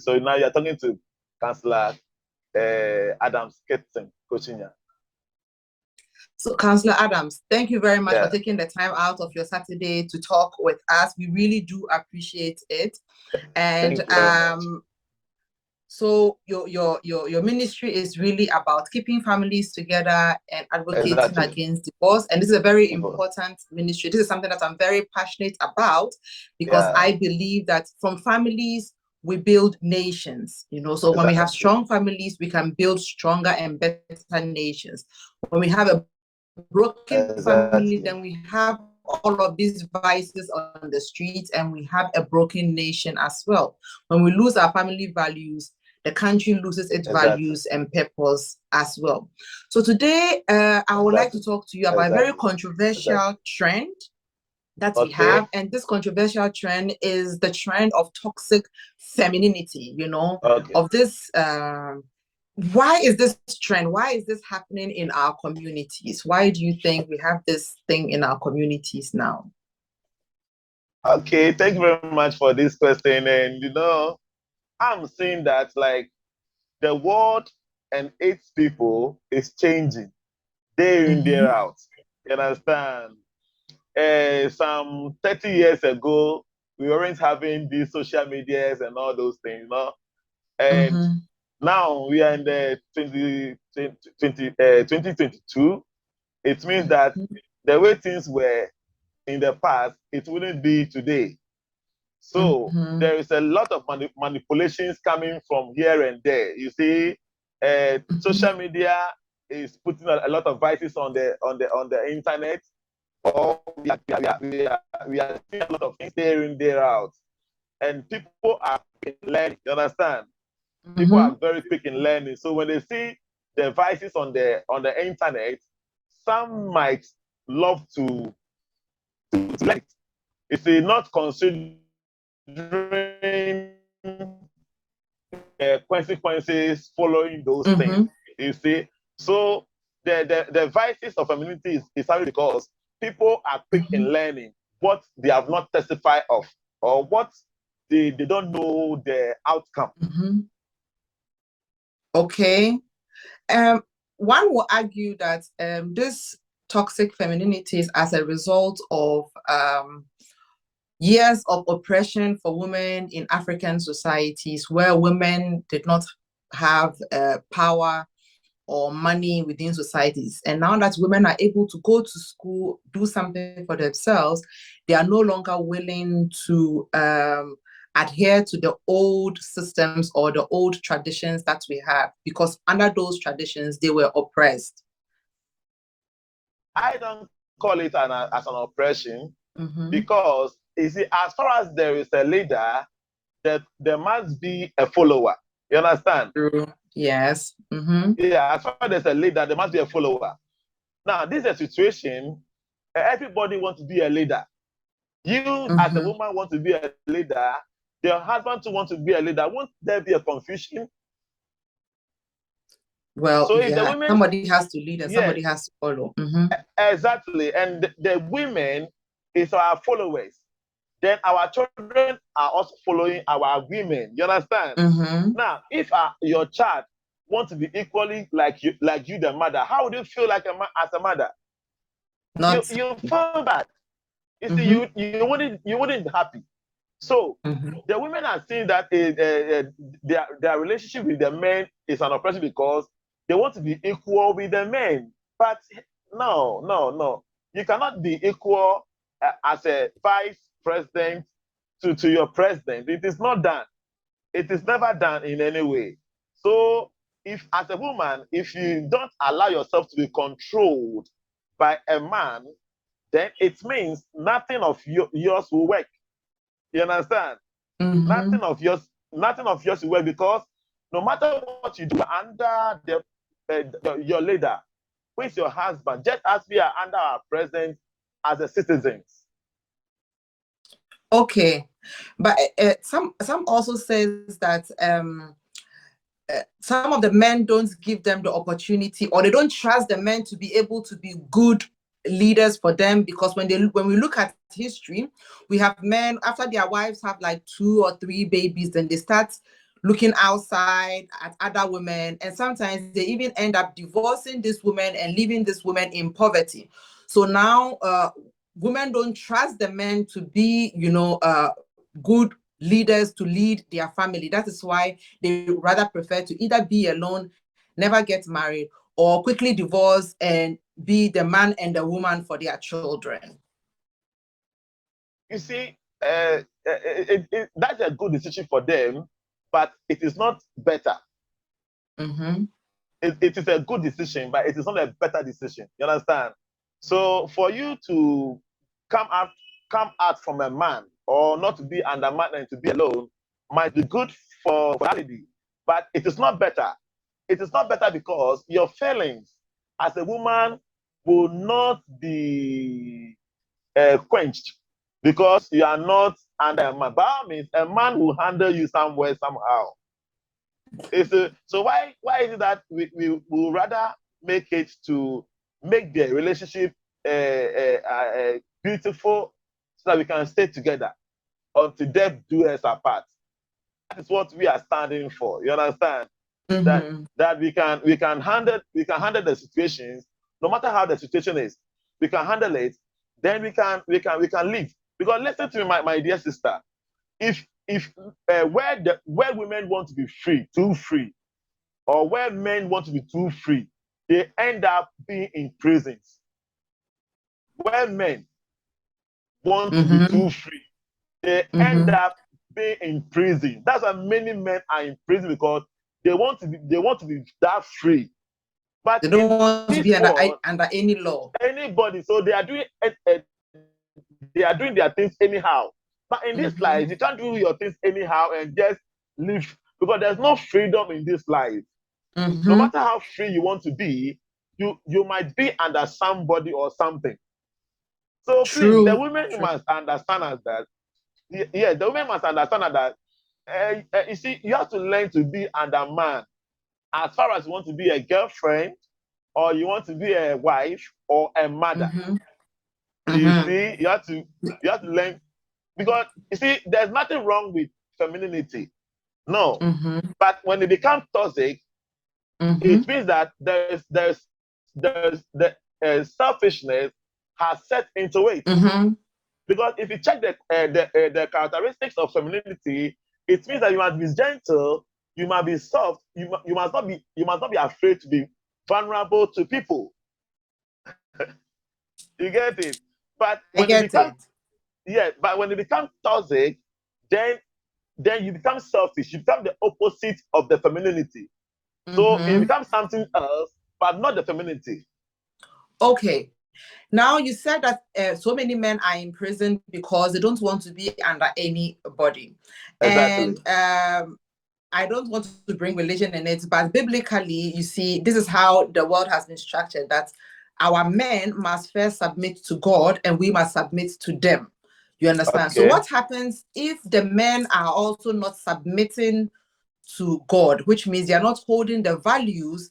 So now you're talking to Councillor Adams Kochinya. So, Councillor Adams, thank you very much for taking the time out of your Saturday to talk with us. We really do appreciate it. And so your ministry is really about keeping families together and advocating against divorce. And this is a very important ministry. This is something that I'm very passionate about, because I believe that from families, we build nations, you know. So when we have strong families, we can build stronger and better nations. When we have a broken family, then we have all of these vices on the streets, and we have a broken nation as well. When we lose our family values, the country loses its values and purpose as well. So today, I would like to talk to you about a very controversial trend that we have. And this controversial trend is the trend of toxic femininity, you know, of this. Why is this trend? Why is this happening in our communities? Why do you think we have this thing in our communities now? Okay, thank you very much for this question. And, you know, I'm seeing that, like, the world and its people is changing day in, day out. You understand? Some 30 years ago, we weren't having these social medias and all those things, you know? And now we are in the 2022. It means that the way things were in the past, it wouldn't be today. So there is a lot of manipulations coming from here and there. You see, social media is putting a lot of vices on the internet. Or we are seeing a lot of things day in, day out, and people are learning. You understand? People are very quick in learning. So when they see the vices on the internet, some might love to learn it. If they not considering consequences following those things, you see. So the vices of femininity is only because people are quick in learning what they have not testified of, or what they don't know the outcome. Okay. One will argue that this toxic femininity is as a result of years of oppression for women in African societies, where women did not have power or money within societies. And now that women are able to go to school, do something for themselves, they are no longer willing to adhere to the old systems or the old traditions that we have, because under those traditions, they were oppressed. I don't call it as an oppression, because, you see, as far as there is a leader, that there must be a follower. You understand? True. Yes. Yeah, as far as there's a leader, there must be a follower. Now, this is a situation, everybody wants to be a leader. You, as a woman, want to be a leader. Your husband too wants to be a leader. Won't there be a confusion? Well, so if the women, somebody has to lead and somebody has to follow. Exactly. And the women is our followers. Then our children are also following our women. You understand? Now, if your child wants to be equally like you, the mother, how would you feel like as a mother? You feel bad. You see, you wouldn't be happy. So the women are seeing that their relationship with the men is an oppression because they want to be equal with the men. But no. You cannot be equal as a vice president to your president. It is not done. It is never done in any way. So if, as a woman, if you don't allow yourself to be controlled by a man, then it means nothing of yours will work. You understand? Nothing of yours will work, because no matter what you do under your leader, who is your husband, just as we are under our president as a citizens. Okay, but some also says that some of the men don't give them the opportunity, or they don't trust the men to be able to be good leaders for them, because when we look at history, we have men after their wives have like 2 or 3 babies, then they start looking outside at other women, and sometimes they even end up divorcing this woman and leaving this woman in poverty. So now women don't trust the men to be, good leaders to lead their family. That is why they rather prefer to either be alone, never get married, or quickly divorce and be the man and the woman for their children. You see, that's a good decision for them, but it is not better. It is a good decision, but it is not a better decision. You understand? So for you to come out from a man, or not to be under man and to be alone, might be good for reality, but it is not better. It is not better because your feelings as a woman will not be quenched because you are not under a man. By all means, a man will handle you somewhere, somehow. So why is it that we will rather make it to make the relationship beautiful so that we can stay together until death do us apart? That is what we are standing for. You understand? That we can handle the situations, no matter how the situation is. We can handle it. Then we can live. Because listen to me, my dear sister. If where women want to be free, too free, or where men want to be too free, they end up being in prisons. Where men want to be too free, they end up being in prison. That's why many men are in prison, because they want to be that free. But they don't want to be under any law. Anybody. So they are doing their things anyhow. But in this life, you can't do your things anyhow and just live, because there's no freedom in this life. No matter how free you want to be, you might be under somebody or something. So please, the women must understand us that. Yeah, the women must understand that. You see, you have to learn to be under man. As far as you want to be a girlfriend, or you want to be a wife or a mother. You see, you have to learn, because you see, there's nothing wrong with femininity. No. But when it becomes toxic, it means that there's the selfishness has set into it. Because if you check the characteristics of femininity, it means that you must be gentle, you must be soft, you must not be afraid to be vulnerable to people. You get it? But when it becomes toxic, then you become selfish. You become the opposite of the femininity. So it becomes something else, but not the femininity. Okay. Now, you said that so many men are in prison because they don't want to be under anybody. Exactly. And I don't want to bring religion in it, but biblically, you see, this is how the world has been structured, that our men must first submit to God and we must submit to them. You understand? Okay. So what happens if the men are also not submitting to God, which means they are not holding the values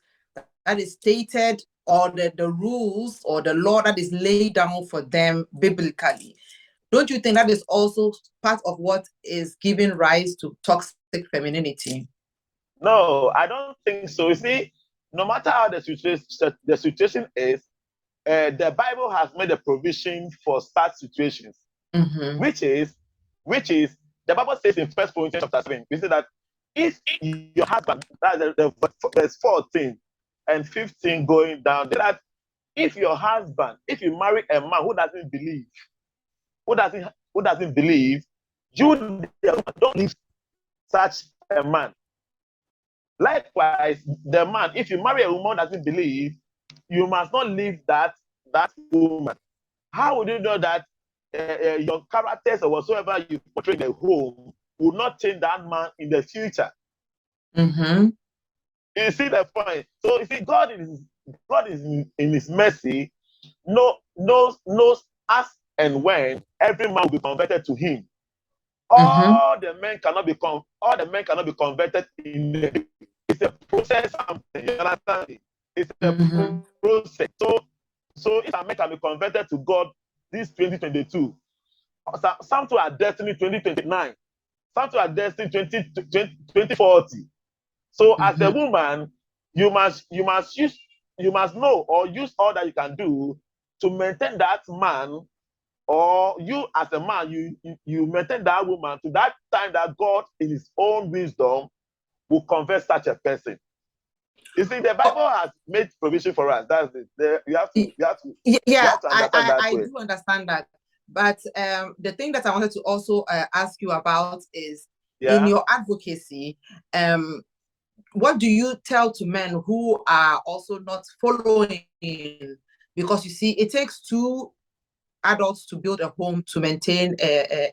that is stated, or the rules or the law that is laid down for them biblically? Don't you think that is also part of what is giving rise to toxic femininity? No, I don't think so. You see, no matter how the situation is, the Bible has made a provision for such situations, which is the Bible says in 1 Corinthians chapter 7, we say that if your husband, that's the verse 14 and 15 going down, that if your husband, if you marry a man who doesn't believe, you don't leave such a man. Likewise, the man, if you marry a woman who doesn't believe, you must not leave that woman. How would you know that your characters or whatsoever you portray in the home will not change that man in the future? You see the point? So you see, God is in His mercy knows as and when every man will be converted to Him. All the men cannot be converted in the. It's a process. You understand? It's a process. So if a man can be converted to God this 2022, some to our destiny 2029. Some people are destined 2040. So as a woman, you must know or use all that you can do to maintain that man, or you as a man, you maintain that woman to that time that God in his own wisdom will convert such a person. You see, the Bible has made provision for us. That's it. You have to understand that I do understand that. But the thing that I wanted to also ask you about is, in your advocacy, what do you tell to men who are also not following? Because you see, it takes two adults to build a home to maintain a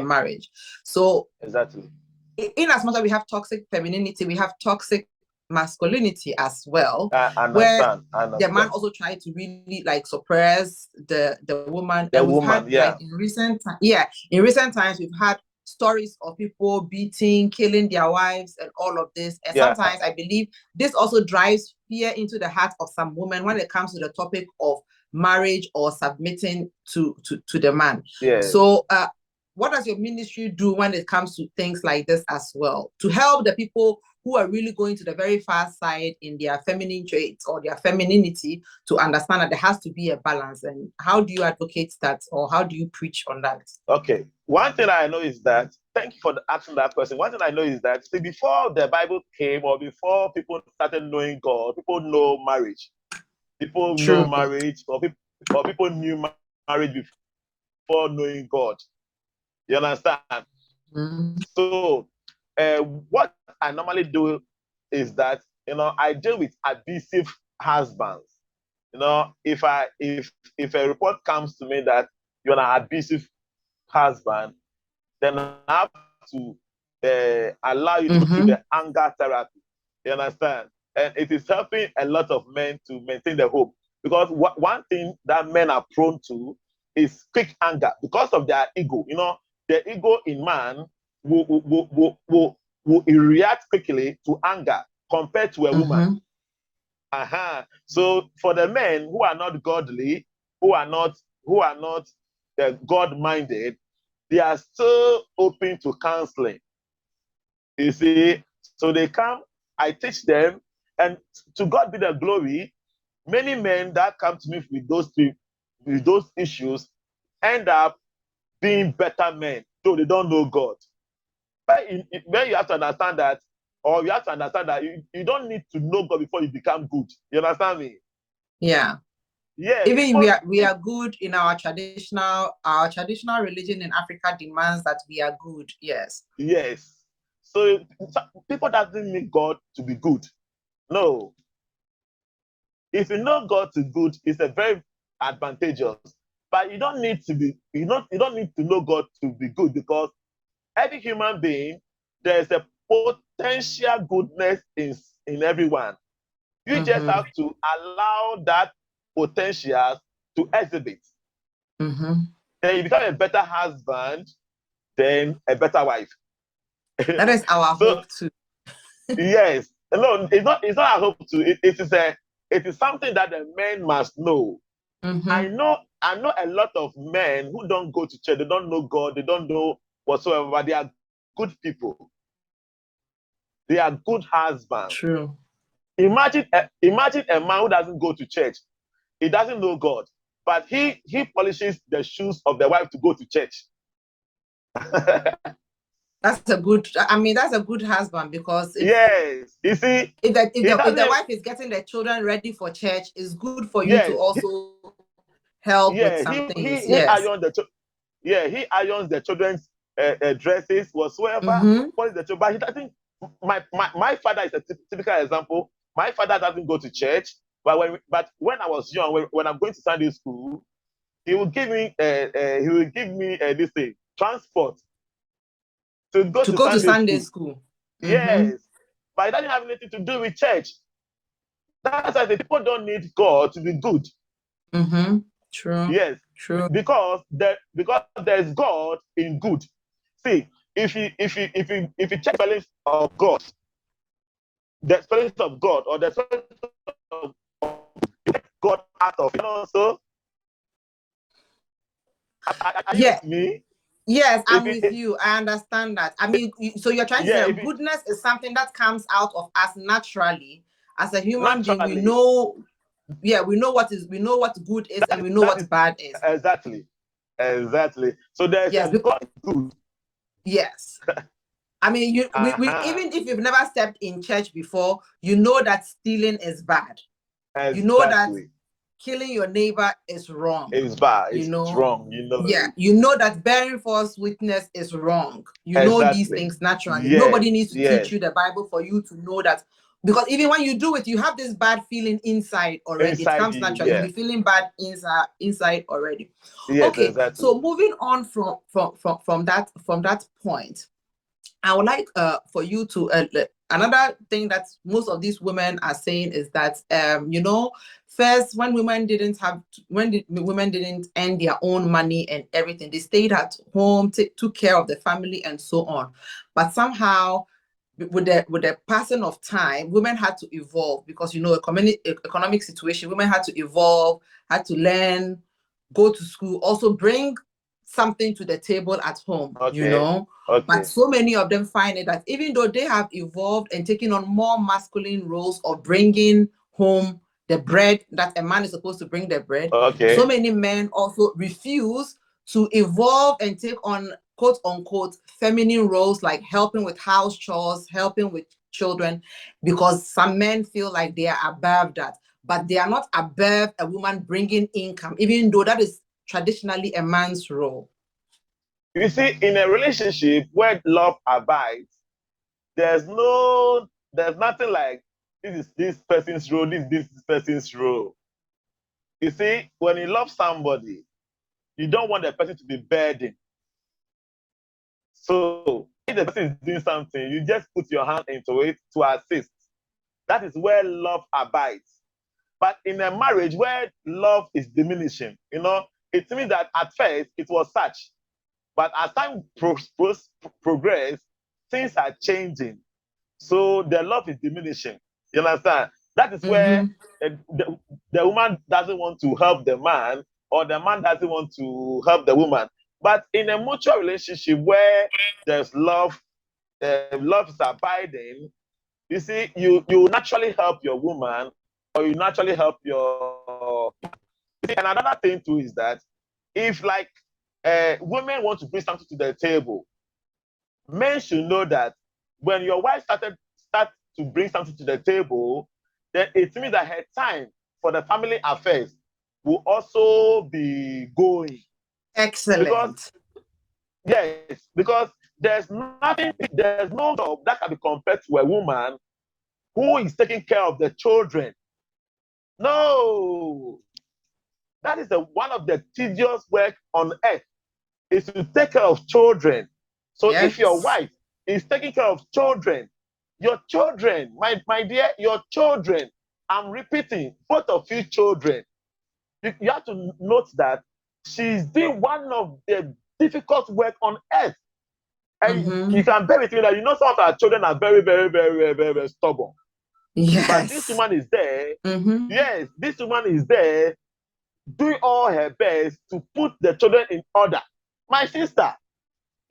marriage. So exactly, in as much as we have toxic femininity, we have toxic masculinity as well, where the man also tried to really like suppress the woman. And we've had like in recent times we've had stories of people beating, killing their wives and all of this. And sometimes I believe this also drives fear into the heart of some women when it comes to the topic of marriage or submitting to the man. So what does your ministry do when it comes to things like this as well, to help the people who are really going to the very far side in their feminine traits or their femininity to understand that there has to be a balance? And how do you advocate that, or how do you preach on that? Okay. One thing I know is that, thank you for asking that question. One thing I know is that, see, before the Bible came or before people started knowing God, people know marriage. People know marriage, or people knew marriage before knowing God. You understand? So what I normally do is that, I deal with abusive husbands. If a report comes to me that you're an abusive husband, then I have to allow you to go through the anger therapy. You understand? And it is helping a lot of men to maintain their hope. Because one thing that men are prone to is quick anger because of their ego. The ego in man will react quickly to anger compared to a woman. So for the men who are not godly, who are not God-minded, they are so open to counseling. You see, so they come, I teach them, and to God be the glory. Many men that come to me with those issues end up being better men, though they don't know God. But when you have to understand that, or you have to understand that you don't need to know God before you become good. You understand me? Yeah. Yeah. Even we are good in our traditional religion in Africa demands that we are good. Yes. Yes. So people doesn't need God to be good. No. If you know God to be good, it's a very advantageous. But you don't need to need to know God to be good, because every human being, there's a potential goodness in everyone. You just have to allow that potential to exhibit. Then you become a better husband, then a better wife. That is our hope too. Yes. No, it's not our hope too. It is something that the men must know. I know a lot of men who don't go to church, they don't know God, they don't know whatsoever, but they are good people. They are good husbands. True. Imagine a man who doesn't go to church. He doesn't know God, but he polishes the shoes of the wife to go to church. That's a good husband, because yes, you see, if the wife is getting the children ready for church, it's good for you to also help with some things. He irons the children's dresses whatsoever. But he doesn't. My father is a typical example. My father doesn't go to church, but when I was young, when I'm going to Sunday school, he will give me this thing, transport to go to Sunday school. Yes, but it doesn't have anything to do with church. That's why people don't need God to be good. True. Yes. True. Because there's God in good. See, if you check spellings of God, the spellings of God, or the spellings of God out of, so are you with me? Yes, I'm with you. I understand that. I mean, so you're trying to say goodness is something that comes out of us naturally. As a human being, we know, we know what good is, and we know what bad is. Exactly. So there's God is good. Yes. I mean, we even if you've never stepped in church before, you know that stealing is bad. Exactly. You know that killing your neighbor is wrong. It's bad. It's wrong. You know. Yeah. You know that bearing false witness is wrong. You know these things naturally. Yes. Nobody needs to teach you the Bible for you to know that. Because even when you do it, you have this bad feeling inside already. It comes naturally. You'll be feeling bad inside already. Yes, okay. Exactly. So moving on from that point, I would like for you to another thing that most of these women are saying is that first when women didn't earn their own money and everything, they stayed at home, took care of the family and so on. But somehow with the passing of time, women had to evolve because economic situation. Women had to evolve, had to learn, go to school, also bring something to the table at home. Okay. But so many of them find it that even though they have evolved and taken on more masculine roles of bringing home the bread that a man is supposed to bring the bread, so many men also refuse to evolve and take on quote unquote feminine roles like helping with house chores, helping with children, because some men feel like they are above that, but they are not above a woman bringing income, even though that is traditionally a man's role. You see, in a relationship where love abides, there's nothing like this is this person's role, this is this person's role. You see, when you love somebody, you don't want the person to be burdened. So if the person is doing something, you just put your hand into it to assist. That is where love abides. But in a marriage where love is diminishing, it means that at first it was such. But as time progresses, things are changing. So the love is diminishing. You understand? That is where the woman doesn't want to help the man, or the man doesn't want to help the woman. But in a mutual relationship where there's love, love is abiding, you see, you naturally help your woman, or you naturally help your... And another thing too is that if women want to bring something to the table, men should know that when your wife start to bring something to the table, then it means that her time for the family affairs will also be going. Excellent. Because there's no job that can be compared to a woman who is taking care of the children. No, that is one of the tedious work on earth, is to take care of children. So if your wife is taking care of children, your children, my dear, your children, I'm repeating, both of you children, you have to note that she's doing one of the difficult work on earth. And you can bear with me that some of our children are very, very, very, very, very, very stubborn. Yes. But this woman is there. Yes, this woman is there doing all her best to put the children in order. My sister,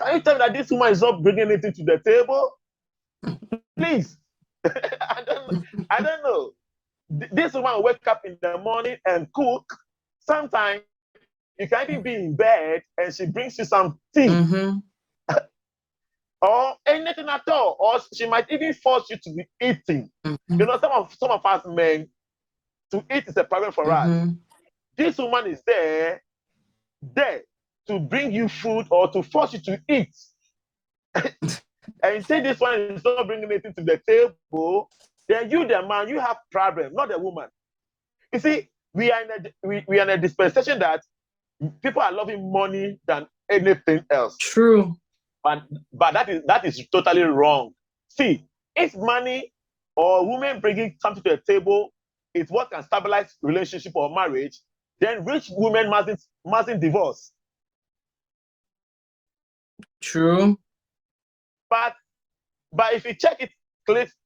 can you tell me that this woman is not bringing anything to the table? Please. I don't know. This woman will wake up in the morning and cook. Sometimes you can even be in bed and she brings you some tea. Or anything at all. Or she might even force you to be eating. Some of us men, to eat is a problem for us. This woman is there to bring you food or to force you to eat. And you say this one is not bringing anything to the table, then you, the man, you have problem, not the woman. You see, we are in a dispensation that people are loving money than anything else. True. But that is totally wrong. See, if money or women bringing something to the table is what can stabilize relationship or marriage, then rich women mustn't divorce. True. But if you check it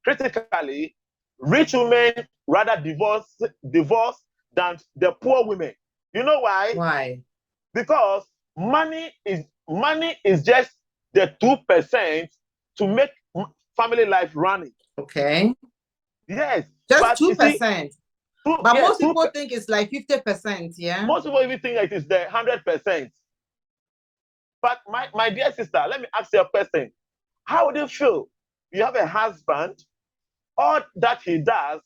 critically, rich women rather divorce than the poor women. You know why? Why? Because money is money is just the 2% to make family life running. Okay. Yes. Just 2%. But yes, most people think it's like 50%, yeah? Most people even think it is the 100%. But my dear sister, let me ask you a question. How would you feel? You have a husband, all that he does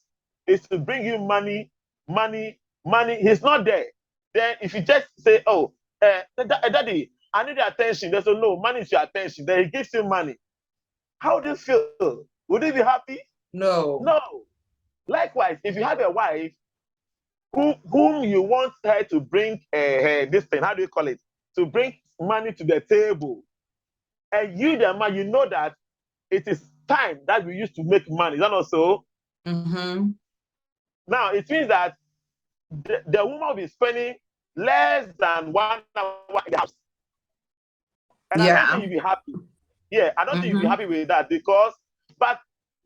is to bring you money, money, money. He's not there. Then if you just say, oh, daddy, I need your attention. There's no money is your attention. Then he gives you money. How do you feel? Would you be happy? No. No. Likewise, if you have a wife whom you want her to bring this thing, how do you call it? To bring money to the table. And you, the man, you know that it is time that we used to make money. Is that not so? Mm-hmm. Now, it means that the woman will be spending less than 1 hour in the house. And I don't think you'll be happy. Yeah, I don't think you'll be happy with that because, but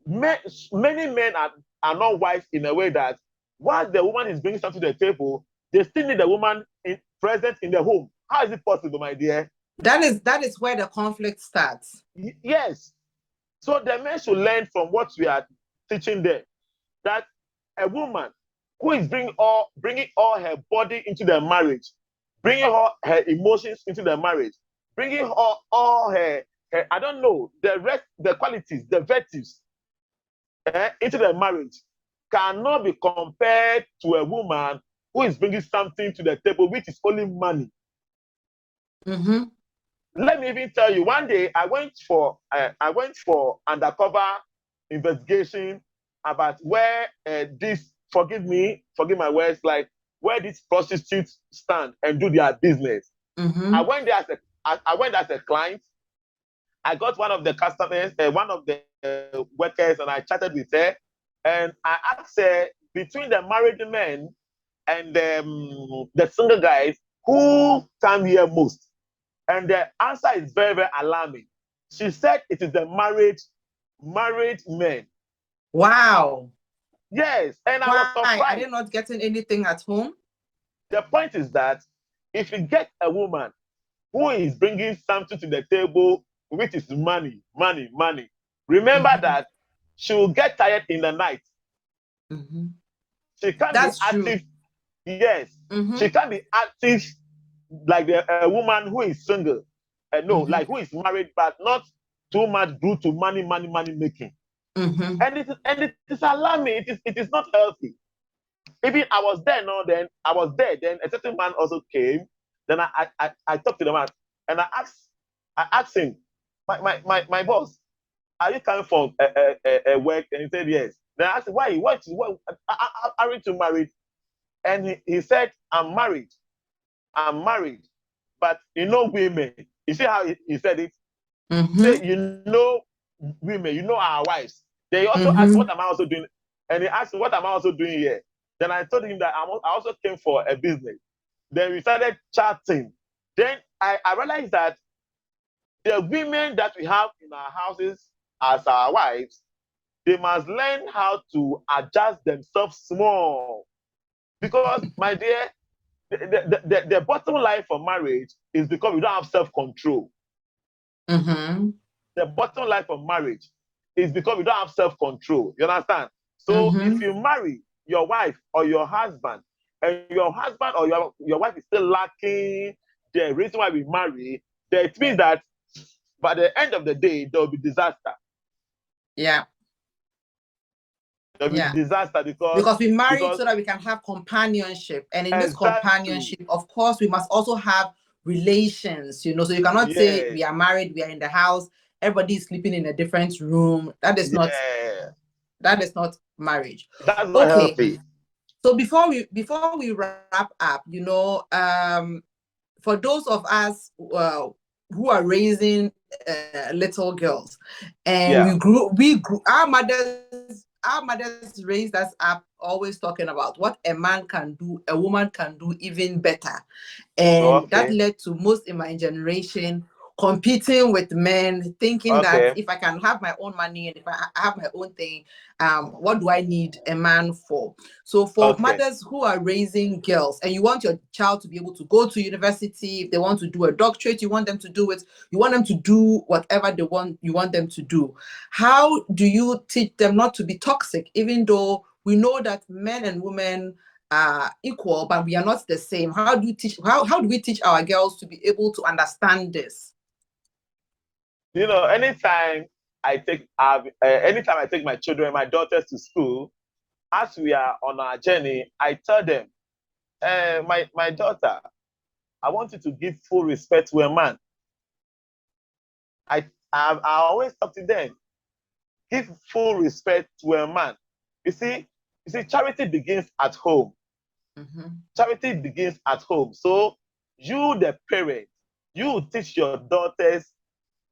many men are not wise in a way that once the woman is bringing something to the table, they still need the woman present in the home. How is it possible, my dear? That is where the conflict starts. Yes. So the men should learn from what we are teaching them, that a woman who is bringing all her body into the marriage, bringing her emotions into the marriage, bringing all her I don't know, the rest, the qualities, the virtues into the marriage cannot be compared to a woman who is bringing something to the table, which is only money. Mm-hmm. Let me even tell you, one day I went for undercover investigation about where forgive my words, like where these prostitutes stand and do their business. Mm-hmm. I went as a client. I got one of the customers, one of the workers, and I chatted with her. And I asked her, between the married men and the single guys, who come here most? And the answer is very, very alarming. She said it is the married men. Wow. Yes, and I was surprised. Are they not getting anything at home? The point is that if you get a woman who is bringing something to the table, which is money, remember that she will get tired in the night. Mm-hmm. She can't be active. True. Yes, she can't be active like a woman who is single. No, like who is married, but not too much glued to money making. And it is alarming. It is not healthy. Even I was there, then a certain man also came. Then I talked to the man and I asked him, my boss, are you coming from a work? And he said yes. Then I asked him, why? What aren't you married? And he said, I'm married, but you know women. You see how he said it? Say, you know women, you know our wives. They also asked, what am I also doing? And he asked, what am I also doing here? Then I told him that I also came for a business. Then we started chatting. Then I realized that the women that we have in our houses as our wives, they must learn how to adjust themselves small. Because, my dear, the bottom line for marriage is because we don't have self-control. The bottom line for marriage is because we don't have self-control. You understand? So if you marry your wife or your husband, and your husband or your wife is still lacking the reason why we marry, then it means that by the end of the day, there will be disaster. Yeah. There will be disaster because we married so that we can have companionship. And in this companionship, of course, we must also have relations, you know. So you cannot say we are married, we are in the house, everybody is sleeping in a different room. That is not marriage. That's not healthy. So before we wrap up, you know, for those of us who are raising little girls, and we grew, our mothers raised us up always talking about what a man can do, a woman can do even better. And that led to most in my generation competing with men, thinking that if I can have my own money and if I have my own thing, what do I need a man for? So for mothers who are raising girls and you want your child to be able to go to university, if they want to do a doctorate, you want them to do it, you want them to do whatever you want them to do. How do you teach them not to be toxic, even though we know that men and women are equal, but we are not the same? How do we teach our girls to be able to understand this? You know, anytime I take my children, my daughters to school, as we are on our journey, I tell them, my daughter, I want you to give full respect to a man. I always talk to them, give full respect to a man. You see, charity begins at home. Charity begins at home. So you, the parent, you teach your daughters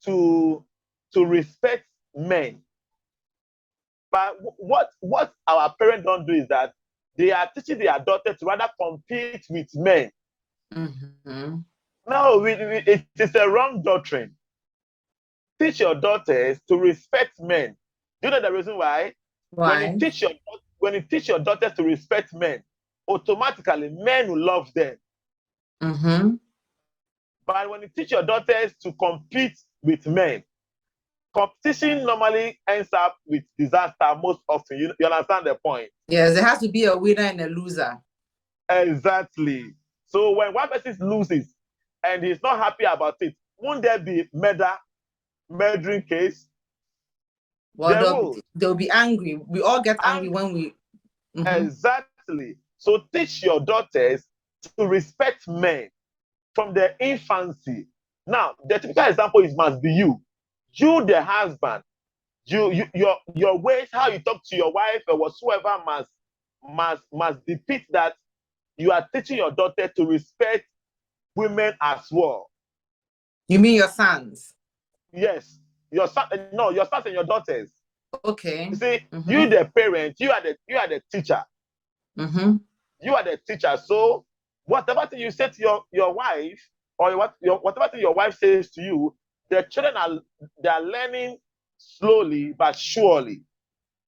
to respect men. But what our parents don't do is that they are teaching their daughters to rather compete with men. No, it is a wrong doctrine. Teach your daughters to respect men. Do you know the reason why? When you teach your daughters to respect men, automatically men will love them. But when you teach your daughters to compete with men, competition normally ends up with disaster most often. You understand the point? Yes, there has to be a winner and a loser. Exactly. So when one person loses and he's not happy about it, won't there be murdering case? Well, they'll be angry. We all get angry when we... Exactly. So teach your daughters to respect men from their infancy. Now, the typical example must be you. You, the husband, your ways, how you talk to your wife or whatsoever must depict that you are teaching your daughter to respect women as well. You mean your sons? Yes. Your sons and your daughters. Okay. You see, you the parent, you are the teacher. You are the teacher. So whatever thing you say to your wife, or whatever thing your wife says to you, the children are learning slowly but surely.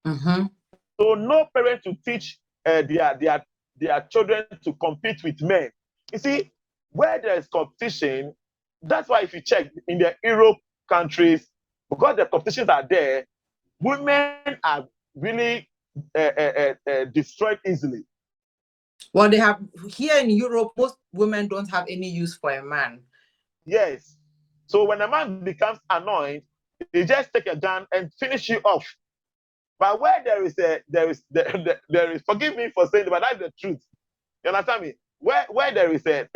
So no parent to teach their children to compete with men. You see, where there is competition, that's why if you check in the Europe countries, because the competitions are there, women are really destroyed easily. Well, they have here in Europe, most women don't have any use for a man. Yes. So when a man becomes annoyed, he just take a gun and finish you off. But where there is forgive me for saying it, but that's the truth. You understand me? Where there is a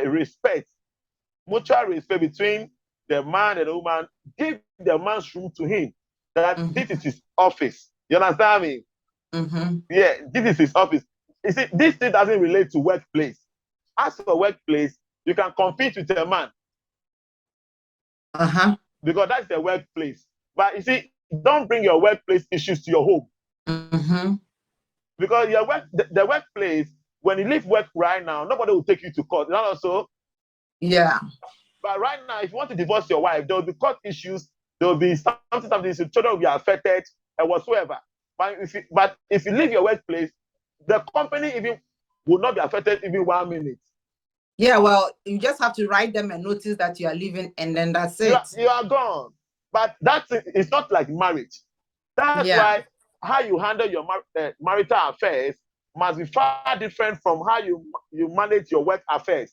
respect, mutual respect between the man and the woman, give the man's room to him. That this is his office. You understand me? Yeah, this is his office. You see, this thing doesn't relate to workplace. As for workplace, you can compete with a man. Because that's the workplace. But you see, don't bring your workplace issues to your home. Because the workplace, when you leave work right now, nobody will take you to court. Not also. Yeah. But right now, if you want to divorce your wife, there will be court issues. There will be something, children will be affected and whatsoever. But if you leave your workplace, the company even will not be affected even 1 minute. Yeah, well, you just have to write them a notice that you are leaving, and then that's it. You are gone. But it's not like marriage. That's why how you handle your marital affairs must be far different from how you manage your work affairs.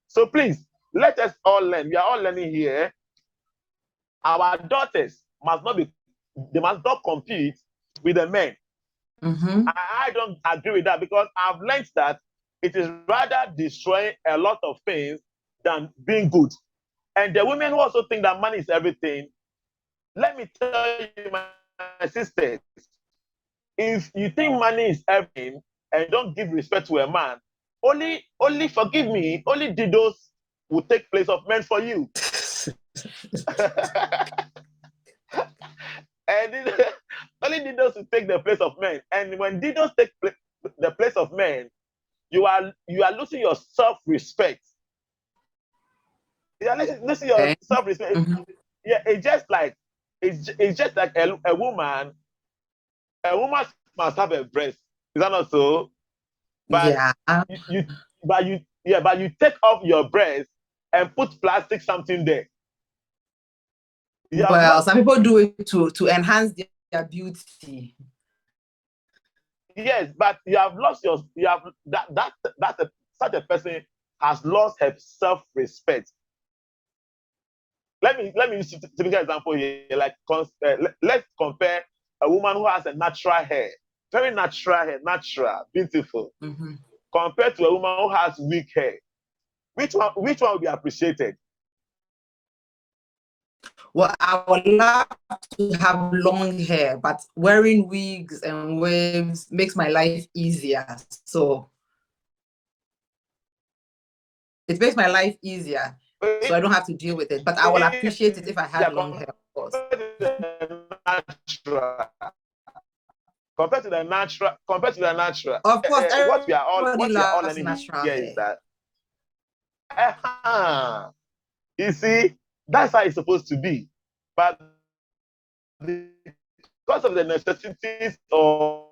So please, let us all learn. We are all learning here. Our daughters must not compete with the men. I don't agree with that, because I've learned that it is rather destroying a lot of things than being good. And the women who also think that money is everything, let me tell you, my sisters, if you think money is everything and don't give respect to a man, only forgive me, only dildos will take place of men for you. And only dildos will take the place of men. And when dildos take the place of men, you are losing your self-respect. Yeah, listen your self-respect. Yeah, it's just like a woman. A woman must have a breast. Is that not so? But you take off your breast and put plastic something there. Well, some people do it to enhance their beauty. Yes, but you have lost such a person has lost her self-respect. Let me use a typical example here. Like let's compare a woman who has a natural hair, very natural hair, natural, beautiful, compared to a woman who has weak hair. Which one will be appreciated? Well, I would love to have long hair, but wearing wigs and waves makes my life easier. So it makes my life easier, so I don't have to deal with it. But I would appreciate it if I had long hair, of course. Compared to the natural. Of course, what we are all learning here is that you see, that's how it's supposed to be. But because of the necessities or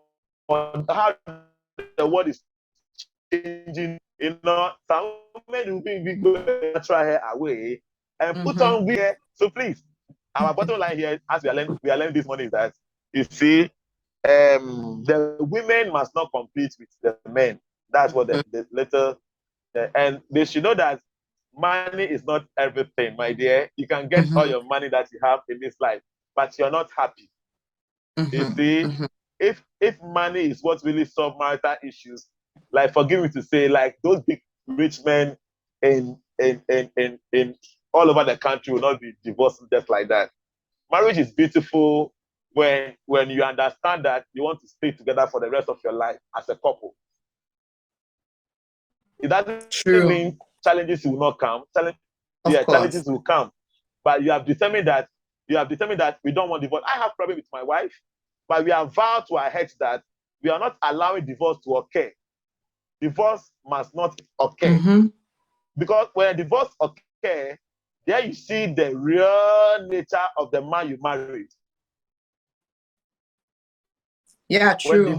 how the world is changing, some men will be going to try her away and put on weird. So please, our bottom line here, as we are learning this morning, is that you see, the women must not compete with the men. That's what the letter, and they should know that money is not everything, my dear. You can get all your money that you have in this life, but you're not happy. You see, if money is what really solves marital issues, like, forgive me to say, like those big rich men in all over the country will not be divorced just like that. Marriage is beautiful when you understand that you want to stay together for the rest of your life as a couple. It doesn't mean challenges will not come. Challenges will come, but you have determined that we don't want divorce. I have problem with my wife, but we have vowed to our heads that we are not allowing divorce to occur. Divorce must not occur, because when a divorce occurs, there you see the real nature of the man you married. Yeah, true.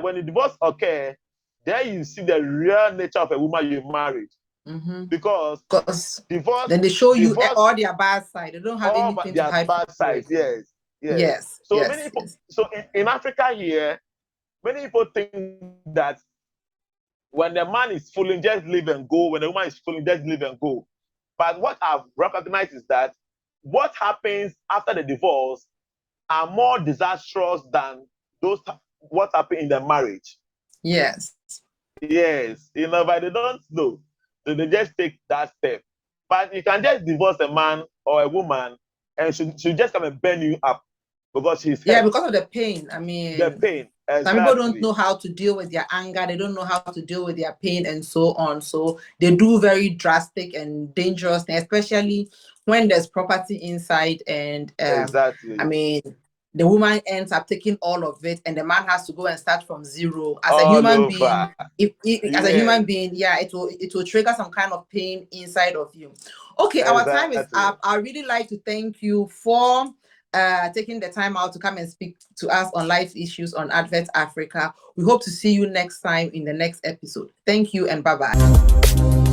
When the divorce occurs, there you see the real nature of a woman you married. Because divorce, then they show you all their bad side. They don't have anything to hide. Bad sides, yes. So many people. So in Africa here, many people think that when the man is fooling, just leave and go. When the woman is fooling, just leave and go. But what I've recognized is that what happens after the divorce are more disastrous than what happened in the marriage. Yes. But they don't know. So they just take that step. But you can just divorce a man or a woman and she'll just come and burn you up because she's hurt. Yeah, because of the pain. I mean, the pain. Exactly. Some people don't know how to deal with their anger. They don't know how to deal with their pain and so on. So they do very drastic and dangerous things, especially when there's property inside. And exactly. I mean, the woman ends up taking all of it, and the man has to go and start from zero. As a human being, it will trigger some kind of pain inside of you. Okay, our time is up. I really like to thank you for taking the time out to come and speak to us on life issues on Advert Africa. We hope to see you next time in the next episode. Thank you and bye-bye.